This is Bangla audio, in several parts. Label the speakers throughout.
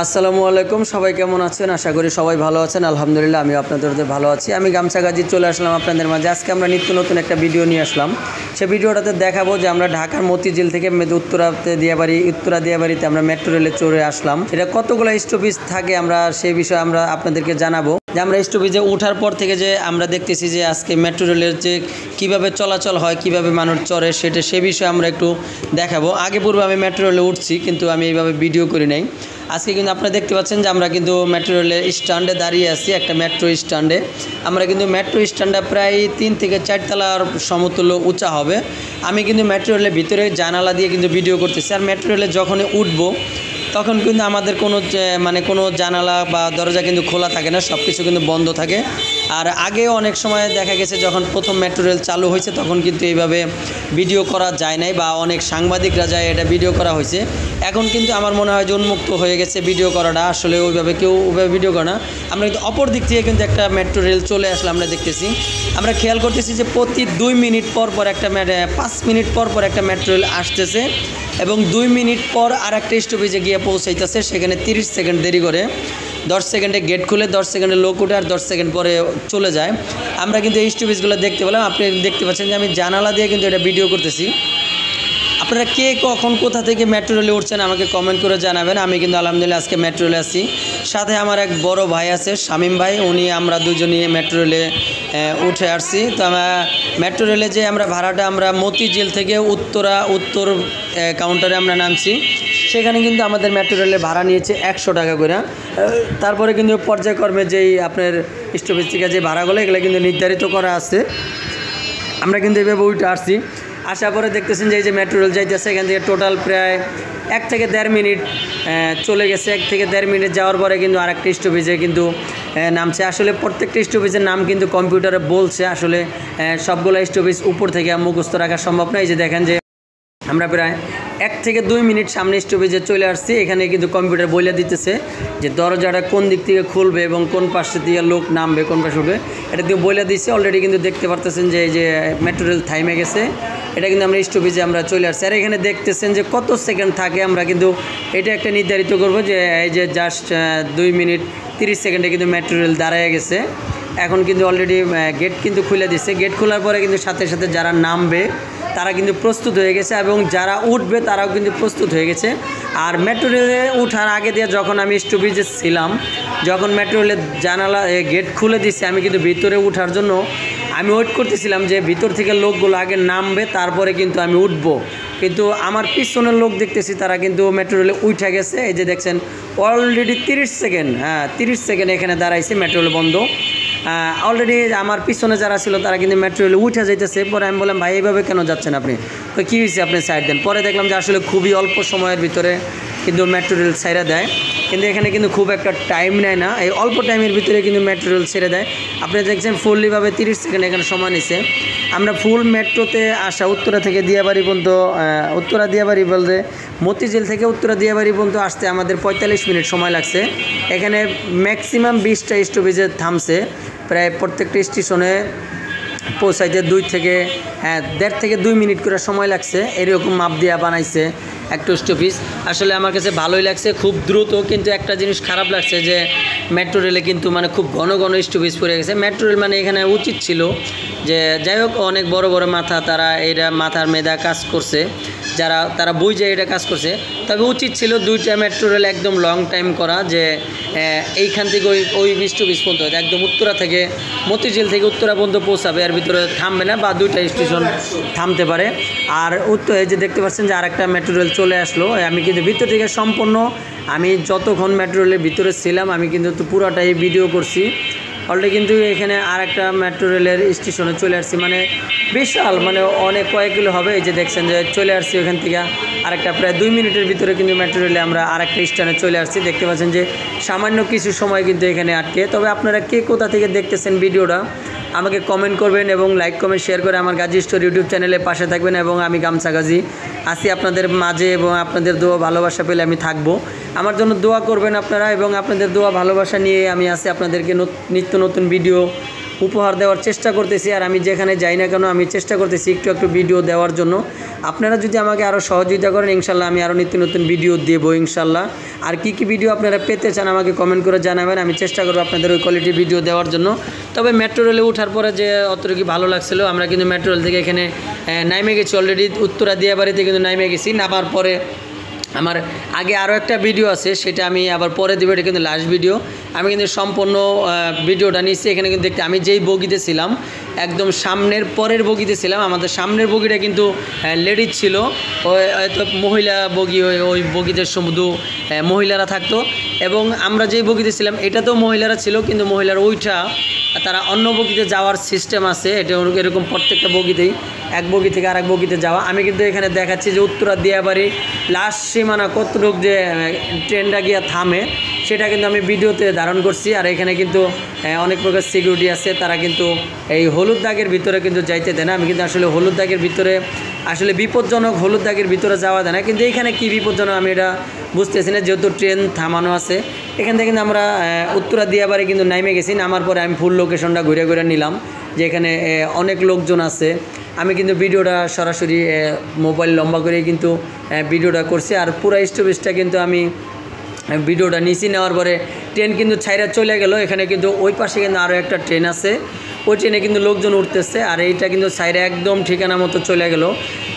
Speaker 1: আসসালামু আলাইকুম। সবাই কেমন আছেন? আশা করি সবাই ভালো আছেন। আলহামদুলিল্লাহ আমি আপনাদের ভালো আছি। আমি গামছা গাজী চলে আসলাম আপনাদের মাঝে। আজকে আমরা নিত্য নতুন একটা ভিডিও নিয়ে আসলাম। সেই ভিডিওটাতে দেখাবো যে আমরা ঢাকার মতিঝিল থেকে উত্তরা দিয়াবাড়িতে আমরা মেট্রো রেলে চড়ে আসলাম। এটা কতগুলো স্টপেজ থাকে আমরা সেই বিষয়ে আমরা আপনাদেরকে জানাবো। যে আমরা স্টপেজে ওঠার পর থেকে যে আমরা দেখতেছি যে আজকে মেট্রো রেলের যে কীভাবে চলাচল হয়, কিভাবে মানুষ চড়ে, সে বিষয়ে আমরা একটু দেখাবো। আগে পূর্বে আমি মেট্রো রেলে উঠছি, কিন্তু আমি এইভাবে ভিডিও করি নাই। আজকে কিন্তু আপনারা দেখতে পাচ্ছেন যে আমরা কিন্তু মেট্রো রেলের স্ট্যান্ডে দাঁড়িয়ে আছি, একটা মেট্রো স্ট্যান্ডে। আমরা কিন্তু মেট্রো স্ট্যান্ডটা প্রায় 3 থেকে 4 তলার সমতুল্য উঁচা হবে। আমি কিন্তু মেট্রো রেলের ভিতরে জানালা দিয়ে কিন্তু ভিডিও করতেছি। আর মেট্রো রেলে যখনই উঠবো তখন কিন্তু আমাদের কোনো জানালা বা দরজা কিন্তু খোলা থাকে না, সব কিছু কিন্তু বন্ধ থাকে। আর আগেও অনেক সময় দেখা গেছে যখন প্রথম মেট্রো রেল চালু হয়েছে তখন কিন্তু এইভাবে ভিডিও করা যায় নাই, বা অনেক সাংবাদিকরা যায় এটা ভিডিও করা হয়েছে। এখন কিন্তু আমার মনে হয় যে উন্মুক্ত হয়ে গেছে ভিডিও করাটা, আসলে ওইভাবে ভিডিও করে না। আমরা কিন্তু অপর দিক থেকে কিন্তু একটা মেট্রো রেল চলে আসলে আমরা দেখতেছি। আমরা খেয়াল করতেছি যে প্রতি 2 মিনিট পর 5 মিনিট পর একটা মেট্রো রেল আসতেছে, এবং 2 মিনিট পর আর একটা স্টপেজে গিয়ে পৌঁছাইতেছে। সেখানে 30 সেকেন্ড দেরি করে 10 সেকেন্ডে গেট খুলে 10 সেকেন্ডে লোক উঠে আর 10 সেকেন্ড পরে চলে যায়। আমরা কিন্তু এই স্টপেজগুলো দেখতে পেলাম। আপনি দেখতে পাচ্ছেন যে আমি জানালা দিয়ে কিন্তু এটা ভিডিও করতেছি। আপনারা কে কখন কোথা থেকে মেট্রো রেলে উঠছেন আমাকে কমেন্ট করে জানাবেন। আমি কিন্তু আলহামদুলিল্লাহ আজকে মেট্রো রেলে আছি। সাথে আমার এক বড় ভাই আছে, শামীম ভাই, আমরা দুজনই মেট্রো রেলে উঠে আসছি। তো আমরা মেট্রো রেলে যে আমরা ভাড়াটা আমরা মতিঝিল থেকে উত্তর কাউন্টারে আমরা নামছি। সেখানে কিন্তু আমাদের মেট্রো রেলে ভাড়া নিয়েছে 100 টাকা করে। তারপরে কিন্তু পর্যায়ক্রমে যেই আপনার স্টপেজ থেকে যে ভাড়াগুলো এগুলো কিন্তু নির্ধারিত করা আছে। আমরা কিন্তু এইভাবে উঠে আসছি। আসার পরে দেখতেছেন যে এই যে মেট্রো রেল যাইতেছে, এখান থেকে টোটাল প্রায় 1 থেকে 1.5 মিনিট চলে গেছে। 1 থেকে 1.5 মিনিট যাওয়ার পরে কিন্তু আরেকটা স্টপেজে কিন্তু নামছে। আসলে প্রত্যেকটা স্টপেজের নাম কিন্তু কম্পিউটারে বলছে। আসলে সবগুলো স্টপেজ উপর থেকে মুখস্থ রাখা সম্ভব নয়। এই যে দেখেন যে আমরা প্রায় 1 থেকে 2 মিনিট সামনে স্টপেজে চলে আসছি। এখানে কিন্তু কম্পিউটার বলে দিতেছে যে দরজাটা কোন দিক থেকে খুলবে এবং কোন পাশে দিয়ে লোক নামবে, কোন পাশে উঠবে, এটা কিন্তু বলে দিচ্ছে। অলরেডি কিন্তু দেখতে পারতেছেন যে এই যে মেট্রো রেল থাইমে গেছে। এটা কিন্তু আমরা স্টপেজে আমরা চলে আসছি। আর এখানে দেখতেছেন যে কত সেকেন্ড থাকে। আমরা কিন্তু এটা একটা নির্ধারিত করব যে এই যে জাস্ট 2 মিনিট 30 সেকেন্ডে কিন্তু মেট্রো রেল দাঁড়ায় গেছে। এখন কিন্তু অলরেডি গেট কিন্তু খুলে দিচ্ছে। গেট খোলার পরে কিন্তু সাথে সাথে যারা নামবে তারা কিন্তু প্রস্তুত হয়ে গেছে, এবং যারা উঠবে তারাও কিন্তু প্রস্তুত হয়ে গেছে। আর মেট্রো রেলে ওঠার আগে দিয়ে যখন আমি স্টপেজে ছিলাম, যখন মেট্রো রেলের জানালা গেট খুলে দিচ্ছে, আমি কিন্তু ভিতরে ওঠার জন্য আমি ওয়েট করতেছিলাম যে ভিতর থেকে লোকগুলো আগে নামবে, তারপরে কিন্তু আমি উঠবো। কিন্তু আমার পিছনের লোক দেখতেছি তারা কিন্তু মেট্রো রেলে উঠে গেছে। এই যে দেখছেন অলরেডি 30 সেকেন্ড 30 সেকেন্ড এখানে দাঁড়াইছে, মেট্রো রেল বন্ধ। অলরেডি আমার পিছনে যারা ছিল তারা কিন্তু মেট্রো রেলে উঠে যাইতেছে। পরে আমি বললাম, ভাই এইভাবে কেন যাচ্ছেন আপনি? তো কী হয়েছে, আপনি সাইড দেন। পরে দেখলাম যে আসলে খুবই অল্প সময়ের ভিতরে কিন্তু মেট্রো রেল ছেড়ে দেয়। কিন্তু এখানে কিন্তু খুব একটা টাইম নেয় না, এই অল্প টাইমের ভিতরে কিন্তু মেট্রো রেল ছেড়ে দেয়। আপনি দেখছেন ফুললিভাবে 30 সেকেন্ড এখানে সময় নিচ্ছে। আমরা ফুল মেট্রোতে আসা উত্তরা থেকে দিয়াবাড়ি পর্যন্ত, উত্তরা দিয়াবাড়ি বলতে মতিঝিল থেকে উত্তরা দিয়াবাড়ি পর্যন্ত আসতে আমাদের 45 মিনিট সময় লাগছে। এখানে ম্যাক্সিমাম 20টা স্টপেজে থামছে। প্রায় প্রত্যেকটা স্টেশনে পৌঁছাইতে 1.5 থেকে 2 মিনিট করে সময় লাগছে। এরকম মাপ দিয়া বানাইছে একটা স্টপেজ। আসলে আমার কাছে ভালোই লাগছে, খুব দ্রুত। কিন্তু একটা জিনিস খারাপ লাগছে যে মেট্রো রেলে কিন্তু খুব ঘন ঘন স্টপেজ পড়ে গেছে। মেট্রো রেল এখানে উচিত ছিল যে, যাই হোক, অনেক বড় বড় মাথা, তারা এটা মাথার মেধা কাজ করছে, তারা বুঝে এটা কাজ করছে। তবে উচিত ছিল 2টা মেট্রো রেল একদম লং টাইম করা, যে এইখান থেকে ওই স্টপেজ পর্যন্ত একদম উত্তরা থেকে মতিঝিল থেকে উত্তরা পর্যন্ত পৌঁছাবে, এর ভিতরে থামবে না, বা 2টা স্টেশন থামতে পারে। আর এই যে দেখতে পাচ্ছেন যে আরেকটা মেট্রো রেল চলে আসলো। আমি কিন্তু ভিতর থেকে সম্পূর্ণ, আমি যতক্ষণ মেট্রো রেলের ভিতরে ছিলাম আমি কিন্তু পুরোটাই ভিডিও করছি। অলরেডি কিন্তু এখানে আরেকটা মেট্রো রেলের স্টেশনে চলে আসছি, বিশাল, অনেক কয়েক কিলো হবে। এই যে দেখছেন যে চলে আসছি ওখান থেকে আরেকটা প্রায় 2 মিনিটের ভিতরে কিন্তু মেট্রো রেলে আমরা আরেকটা স্টেশনে চলে আসছি। দেখতে পাচ্ছেন যে সামান্য কিছু সময় কিন্তু এখানে আটকে। তবে আপনারা কে কোথা থেকে দেখতেছেন ভিডিওটা আমাকে কমেন্ট করবেন, এবং লাইক কমেন্ট শেয়ার করে আমার গাজী স্টোরি ইউটিউব চ্যানেলে পাশে থাকবেন। এবং আমি গামছা গাজী আছি আপনাদের মাঝে, এবং আপনাদের দোয়া ভালোবাসা পেলে আমি থাকবো। আমার জন্য দোয়া করবেন আপনারা, এবং আপনাদের দোয়া ভালোবাসা নিয়ে আমি আছি আপনাদেরকে নিত্য নতুন ভিডিও উপহার দেওয়ার চেষ্টা করতেছি। আর আমি যেখানে যাই না কেন আমি চেষ্টা করতেছি একটু একটু ভিডিও দেওয়ার জন্য। আপনারা যদি আমাকে আরও সহযোগিতা করেন ইনশাল্লাহ আমি আরও নিত্য নতুন ভিডিও দেবো ইনশাল্লাহ। আর কী কী ভিডিও আপনারা পেতে চান আমাকে কমেন্ট করে জানাবেন, আমি চেষ্টা করবো আপনাদের ওই কোয়ালিটির ভিডিও দেওয়ার জন্য। তবে মেট্রো রেলে ওঠার পরে যে অতটুকু ভালো লাগছিলো, আমরা কিন্তু মেট্রো রেল থেকে এখানে নাইমে গেছি অলরেডি, উত্তরা দিয়াবাড়িতে কিন্তু নাইমে গেছি। নামার পরে আমার আগে আরও একটা ভিডিও আছে, সেটা আমি আবার পরে দেবো, এটা কিন্তু লাস্ট ভিডিও। আমি কিন্তু সম্পূর্ণ ভিডিওটা নিচ্ছি। এখানে কিন্তু দেখতে আমি যেই বগিতে ছিলাম একদম সামনের পরের বগিতে ছিলাম। আমাদের সামনের বগিটা কিন্তু লেডিজ ছিল, ওই হয়তো মহিলা বগি, ওই বগিতে শুধু মহিলারা থাকতো। এবং আমরা যেই বগিতে ছিলাম এটাতেও মহিলারা ছিল, কিন্তু মহিলারা ওইটা তারা অন্য বগিতে যাওয়ার সিস্টেম আছে, এটা এরকম প্রত্যেকটা বগিতেই এক বগি থেকে আরেক বগিতে যাওয়া। আমি কিন্তু এখানে দেখাচ্ছি যে উত্তরা দিয়াবাড়ি লাস্ট সীমানা কতটুক যে ট্রেনটা গিয়া থামে সেটা কিন্তু আমি ভিডিওতে ধারণ করছি। আর এখানে কিন্তু অনেক প্রকার সিকিউরিটি আছে, তারা কিন্তু এই হলুদ দাগের ভিতরে কিন্তু যাইতে দেয় না। আমি কিন্তু আসলে হলুদ দাগের ভিতরে আসলে বিপজ্জনক, হলুদ দাগের ভিতরে যাওয়া দেয় না, কিন্তু এইখানে কী বিপজ্জনক আমি এটা বুঝতেছি না, যেহেতু ট্রেন থামানো আছে। এখান থেকে কিন্তু আমরা উত্তরা দিয়াবাড়ি কিন্তু নাইমে গেছি। নামার পরে আমি ফুল লোকেশনটা ঘুরে ঘুরে নিলাম যে এখানে অনেক লোকজন আছে। আমি কিন্তু ভিডিওটা সরাসরি মোবাইল লম্বা করে কিন্তু ভিডিওটা করছি। আর পুরো স্টপেজটা কিন্তু আমি ভিডিওটা নিচে নেওয়ার পরে ট্রেন কিন্তু ছাইরা চলে গেল। এখানে কিন্তু ওই পাশে কিন্তু আরও একটা ট্রেন আছে, ওই ট্রেনে কিন্তু লোকজন উঠতেছে। আর এইটা কিন্তু ছাইরা একদম ঠিকানা মতো চলে গেল।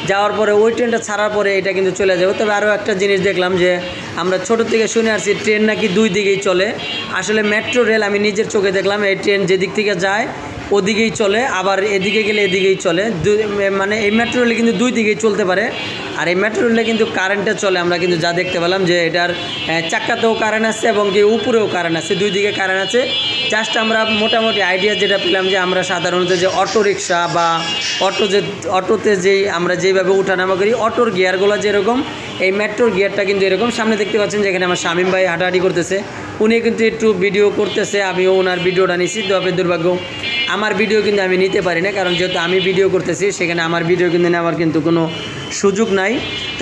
Speaker 1: যাওয়ার পরে ওই ট্রেনটা ছাড়ার পরে এটা কিন্তু চলে যাবে। তবে আরও একটা জিনিস দেখলাম যে আমরা ছোটো থেকে শুনে আসছি ট্রেন নাকি দুই দিকেই চলে। আসলে মেট্রো রেল আমি নিজের চোখে দেখলাম এই ট্রেন যেদিক থেকে যায় ওদিকেই চলে, আবার এদিকে গেলে এদিকেই চলে। মানে এই মেট্রো রেলে কিন্তু দুই দিকেই চলতে পারে। আর এই মেট্রো রেলে কিন্তু কারেন্টে চলে। আমরা কিন্তু যা দেখতে পেলাম যে এটার চাক্কাতেও কারেন্ট আছে এবং কি উপরেও কারেন্ট আছে, দুই দিকে কারেন্ট আছে। জাস্ট আমরা মোটামুটি আইডিয়া যেটা পেলাম যে আমরা সাধারণত যে অটো রিক্সা বা অটোতে যেই আমরা যেইভাবে ওঠানামা করি অটোর গিয়ারগুলো যেরকম, এই মেট্রোর গিয়ারটা কিন্তু এরকম। সামনে দেখতে পাচ্ছেন যেখানে আমার শামীম ভাই হাঁটাহাঁটি করতেছে, উনি কিন্তু একটু ভিডিও করতেছে, আমিও ওনার ভিডিওটা নিচ্ছি। তবে দুর্ভাগ্য আমার ভিডিও কিন্তু আমি নিতে পারি না, কারণ যেহেতু আমি ভিডিও করতেছি সেখানে আমার ভিডিও কিন্তু নেওয়ার কিন্তু কোনো সুযোগ নাই।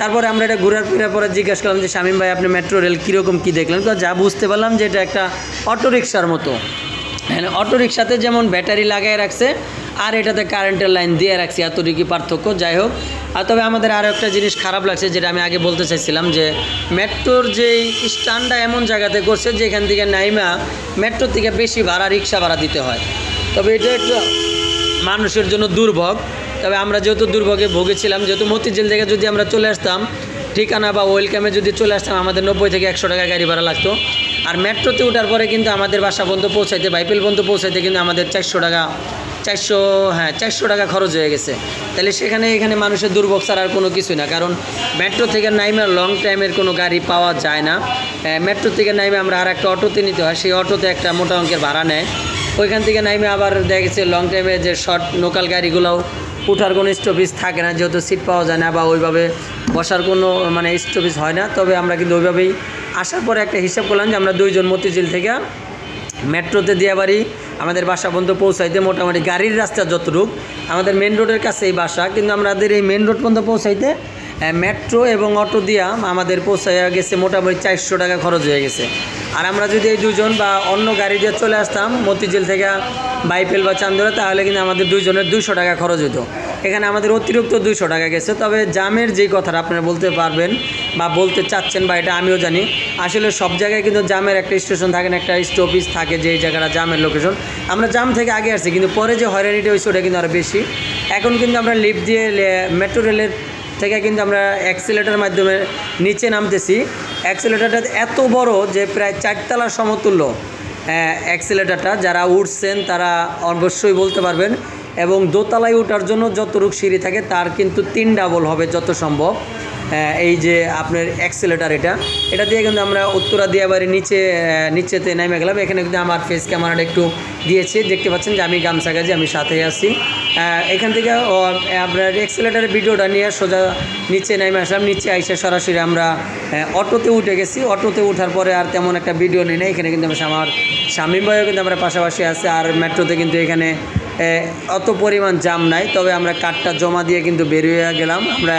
Speaker 1: তারপরে আমরা এটা ঘোরার ফেরার পরে জিজ্ঞাসা করলাম যে শামীম ভাই আপনি মেট্রো রেল কীরকম কী দেখলেন? তো যা বুঝতে পারলাম যে এটা একটা অটো রিক্সার মতো। হ্যাঁ, অটো রিক্সাতে যেমন ব্যাটারি লাগাই রাখছে আর এটাতে কারেন্টের লাইন দিয়ে রাখছি, এতটুকু পার্থক্য। যাই হোক, আর তবে আমাদের আরও একটা জিনিস খারাপ লাগছে যেটা আমি আগে বলতে চাইছিলাম যে মেট্রোর যেই স্ট্যান্ডটা এমন জায়গাতে করছে যেখান থেকে নাইমা মেট্রোর থেকে বেশি ভাড়া রিক্সা ভাড়া দিতে হয়। তবে এটা একটু মানুষের জন্য দুর্ভোগ। তবে আমরা যেহেতু দুর্ভোগে ভুগেছিলাম, যেহেতু মতিঝিল থেকে যদি আমরা চলে আসতাম ঠিকানা বা ওয়েলকামে যদি চলে আসতাম আমাদের 90 থেকে 100 টাকা গাড়ি ভাড়া লাগতো। আর মেট্রোতে ওঠার পরে কিন্তু আমাদের বাসা পর্যন্ত পৌঁছাইতে, বাইপেল পর্যন্ত পৌঁছাইতে কিন্তু আমাদের 400 টাকা খরচ হয়ে গেছে। তাহলে এখানে মানুষের দুর্ভোগ ছাড়া আর কোনো কিছুই না, কারণ মেট্রো থেকে নাইমে লং টাইমের কোনো গাড়ি পাওয়া যায় না। মেট্রো থেকে নাইমে আমরা আর একটা অটোতে নিতে হয়, সেই অটোতে একটা মোটা অঙ্কের ভাড়া নেয়। ওইখান থেকে নাইমে আবার দেখা গেছে লং টাইমে যে শর্ট লোকাল গাড়িগুলোও উঠার কোনো স্টপেজ থাকে না, যেহেতু সিট পাওয়া যায় না বা ওইভাবে বসার কোনো মানে স্টপেজ হয় না। তবে আমরা কিন্তু ওইভাবেই আসার পরে একটা হিসাব করলাম যে আমরা দুইজন মতিঝিল থেকে মেট্রোতে দিয়াবাড়ি আমাদের বাসা পর্যন্ত পৌঁছাইতে মোটামুটি গাড়ির রাস্তা যতটুক আমাদের মেন রোডের কাছেই বাসা, কিন্তু আমাদের এই মেন রোড পর্যন্ত পৌঁছাইতে মেট্রো এবং অটো দিয়া আমাদের পৌঁছাইয়া গেছে মোটামুটি 400 টাকা খরচ হয়ে গেছে। আর আমরা যদি এই দুজন বা অন্য গাড়ি দিয়ে চলে আসতাম মতিঝিল থেকে বাইপেল বা চান্দুরা, তাহলে কিন্তু আমাদের দুইজনের 200 টাকা খরচ হতো। এখানে আমাদের অতিরিক্ত 200 টাকা গেছে। তবে জামের যেই কথাটা আপনারা বলতে পারবেন বা বলতে চাচ্ছেন বা এটা আমিও জানি, আসলে সব জায়গায় কিন্তু জামের একটা স্টেশন থাকে না, একটা স্টপেজ থাকে যে জায়গাটা জামের লোকেশন। আমরা জাম থেকে আগে আসছি, কিন্তু পরে যে হয়রানিটা হয়েছে ওটা কিন্তু আরও বেশি। এখন কিন্তু আমরা লিফট দিয়ে মেট্রো রেলের থেকে কিন্তু আমরা অ্যাক্সিলেটার মাধ্যমে নিচে নামতেছি। অ্যাক্সিলেটারটা এত বড় যে প্রায় 4 তলা সমতুল্য অ্যাক্সিলেটারটা। যারা উঠছেন তারা অবশ্যই বলতে পারবেন। এবং দোতলায় ওঠার জন্য যতটুক সিঁড়ি থাকে তার কিন্তু 3 ডাবল হবে যত সম্ভব। এই যে আপনার অ্যাক্সিলেটার এটা দিয়ে কিন্তু আমরা উত্তরা দিয়াবাড়ির নিচেতে নেমে গেলাম। এখানে কিন্তু আমার ফেস ক্যামেরাটা একটু দিয়েছি, দেখতে পাচ্ছেন যে আমি গামছা গাজি আমি সাথেই আছি। এখান থেকে আপনার অ্যাক্সিলেটারের ভিডিওটা নিয়ে সোজা নিচে নেমে আসলাম। নিচে আইসে সরাসরি আমরা অটোতে উঠে গেছি। অটোতে ওঠার পরে আর তেমন একটা ভিডিও নেই না। এখানে কিন্তু আমার শামীম ভাইও কিন্তু আমরা পাশাপাশি আছে। আর মেট্রোতে কিন্তু এখানে অত পরিমাণ জাম নাই। তবে আমরা কার্ডটা জমা দিয়ে কিন্তু বের হয়ে গেলাম। আমরা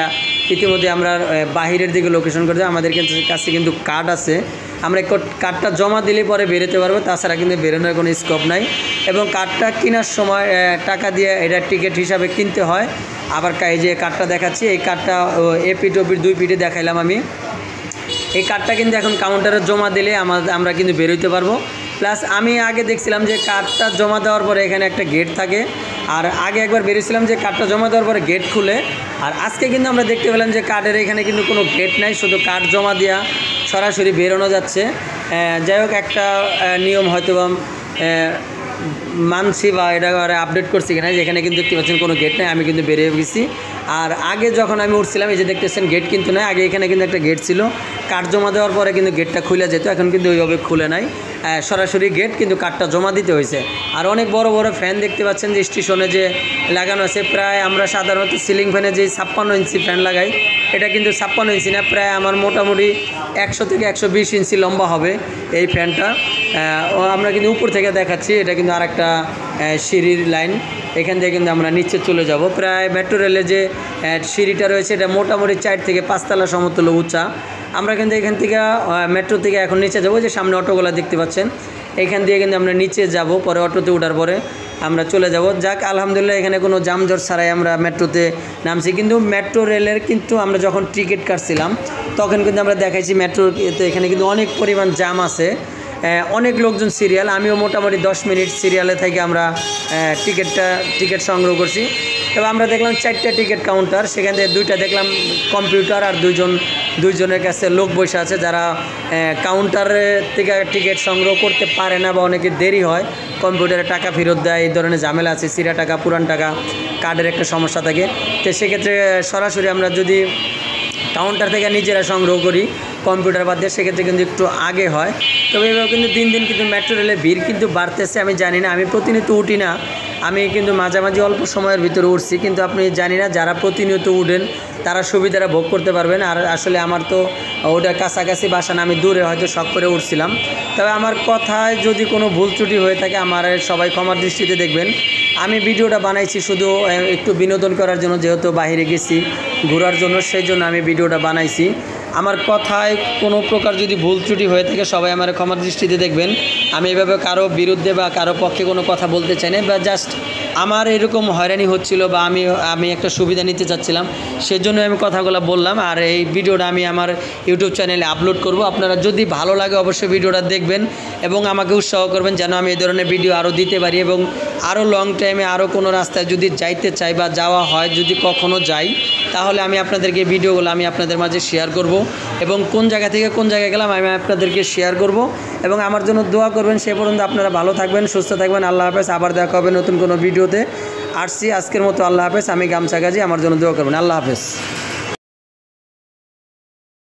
Speaker 1: ইতিমধ্যে আমরা বাহিরের দিকে লোকেশন করে আমাদের কাছে কিন্তু কার্ড আছে। আমরা কার্ডটা জমা দিলে পরে বেরোতে পারবো, তাছাড়া কিন্তু বেরোনোর কোনো স্কোপ নাই। এবং কার্ডটা কেনার সময় টাকা দিয়ে এটা টিকিট হিসাবে কিনতে হয়। আবার এই যে কার্ডটা দেখাচ্ছি, এই কার্ডটা এপিট ওপিট 2 পিঠে দেখাইলাম আমি। এই কার্ডটা কিন্তু এখন কাউন্টারে জমা দিলে আমরা কিন্তু বেরোতে পারবো। প্লাস আমি আগে দেখছিলাম যে কার্ডটা জমা দেওয়ার পরে এখানে একটা গেট থাকে, আর আগে একবার বেরিয়েছিলাম যে কার্ডটা জমা দেওয়ার পরে গেট খুলে। আর আজকে কিন্তু আমরা দেখতে পেলাম যে কার্ডের এখানে কিন্তু কোনো গেট নাই, শুধু কার্ড জমা দেওয়া সরাসরি বেরোনো যাচ্ছে। যাই হোক, একটা নিয়ম হয়তো বা মানছি বা এটা আপডেট করছি কিনা, যেখানে কিন্তু দেখতে পাচ্ছেন কোনো গেট নেই, আমি কিন্তু বেরিয়ে গেছি। আর আগে যখন আমি উঠছিলাম, এই যে দেখতেছেন গেট কিন্তু নয়, আগে এখানে কিন্তু একটা গেট ছিল, কার্ড জমা দেওয়ার পরে কিন্তু গেটটা খুলে যেত, এখন কিন্তু ওইভাবে খুলে নাই, সরাসরি গেট, কিন্তু কার্ডটা জমা দিতে হয়েছে। আর অনেক বড় বড় ফ্যান দেখতে পাচ্ছেন যে স্টেশনে যে লাগানো আছে, প্রায় আমরা সাধারণত সিলিং ফ্যানে যে 56 ইঞ্চি ফ্যান লাগাই, এটা কিন্তু 56 ইঞ্চি না, প্রায় আমার মোটামুটি 100 থেকে 120 ইঞ্চি লম্বা হবে এই ফ্যানটা। আমরা কিন্তু উপর থেকে দেখাচ্ছি, এটা কিন্তু আর একটা সিঁড়ির লাইন, এখান থেকে কিন্তু আমরা নিচে চলে যাব। প্রায় মেট্রো রেলে যে সিঁড়িটা রয়েছে, এটা মোটামুটি 4 থেকে 5 তলা সমতুল্য উঁচা। আমরা কিন্তু এখান থেকে মেট্রো থেকে এখন নিচে যাব, যে সামনে অটোগুলো দেখতে পাচ্ছেন, এখান দিয়ে কিন্তু আমরা নিচে যাব, পরে অটোতে ওঠার পরে আমরা চলে যাব। যাক, আলহামদুলিল্লাহ এখানে কোনো জামজট ছাড়াই আমরা মেট্রোতে নামছি। কিন্তু মেট্রো রেলের কিন্তু আমরা যখন টিকিট কাটছিলাম তখন কিন্তু আমরা দেখাইছি মেট্রোতে এখানে কিন্তু অনেক পরিমাণ জাম আছে, অনেক লোকজন সিরিয়াল। আমিও মোটামুটি 10 মিনিট সিরিয়ালে থেকে আমরা টিকিট সংগ্রহ করছি। তবে আমরা দেখলাম 4টা টিকিট কাউন্টার, সেখান থেকে 2টা দেখলাম কম্পিউটার, আর দুইজনের কাছে লোক বসে আছে, যারা কাউন্টারে থেকে টিকিট সংগ্রহ করতে পারে না বা অনেকে দেরি হয়, কম্পিউটারে টাকা ফেরত দেয়, এই ধরনের ঝামেলা আছে, ছিঁড়া টাকা পুরান টাকা, কার্ডের একটা সমস্যা থাকে। তো সেক্ষেত্রে সরাসরি আমরা যদি কাউন্টার থেকে নিজেরা সংগ্রহ করি কম্পিউটার বাদ দিয়ে, সেক্ষেত্রে কিন্তু একটু আগে হয়। তবে এভাবে কিন্তু দিন দিন কিন্তু মেট্রো রেলের ভিড় কিন্তু বাড়তেছে। আমি জানি না, আমি প্রতিনিয়ত উঠি না, আমি কিন্তু মাঝামাঝি অল্প সময়ের ভিতরে উঠছি, কিন্তু আপনি জানি না যারা প্রতিনিয়ত উঠেন তারা সুবিধাটা ভোগ করতে পারবেন। আর আসলে আমার তো ওটা কাছাকাছি বাসা না, আমি দূরে হয়তো শখ করে উঠছিলাম। তবে আমার কথায় যদি কোনো ভুল ত্রুটি হয়ে থাকে, আমার সবাই ক্ষমার দৃষ্টিতে দেখবেন। আমি ভিডিওটা বানাইছি শুধু একটু বিনোদন করার জন্য, যেহেতু বাইরে গেছি ঘোরার জন্য, সেই জন্য আমি ভিডিওটা বানাইছি। আমার কথায় কোনো প্রকার যদি ভুল ত্রুটি হয়ে থাকে, সবাই আমার ক্ষমার দৃষ্টিতে দেখবেন। আমি এভাবে কারো বিরুদ্ধে বা কারো পক্ষে কোনো কথা বলতে চাই না, বা জাস্ট আমার এরকম হয়রানি হচ্ছিল বা আমি একটা সুবিধা নিতে চাচ্ছিলাম, সেজন্য আমি কথাগুলো বললাম। আর এই ভিডিওটা আমি আমার ইউটিউব চ্যানেলে আপলোড করব। আপনারা যদি ভালো লাগে অবশ্যই ভিডিওটা দেখবেন এবং আমাকে উৎসাহ করবেন, যেন আমি এই ধরনের ভিডিও আরও দিতে পারি, এবং আরও লং টাইমে আরও কোনো রাস্তায় যদি যাইতে চাই বা যাওয়া হয়, যদি কখনও যাই, তাহলে আমি আপনাদেরকে ভিডিওগুলো আমি আপনাদের মাঝে শেয়ার করব, এবং কোন জায়গা থেকে কোন জায়গায় গেলাম আমি আপনাদেরকে শেয়ার করব। এবং আমার জন্য দোয়া করবেন। সে পর্যন্ত আপনারা ভালো থাকবেন, সুস্থ থাকবেন। আল্লাহ হাফেজ। আবার দেখা হবে নতুন কোনো ভিডিওতে। আজকের মতো আল্লাহ হাফেজ। আমি গামছা গাজী, আমার জন্য দোয়া করবেন। আল্লাহ হাফেজ।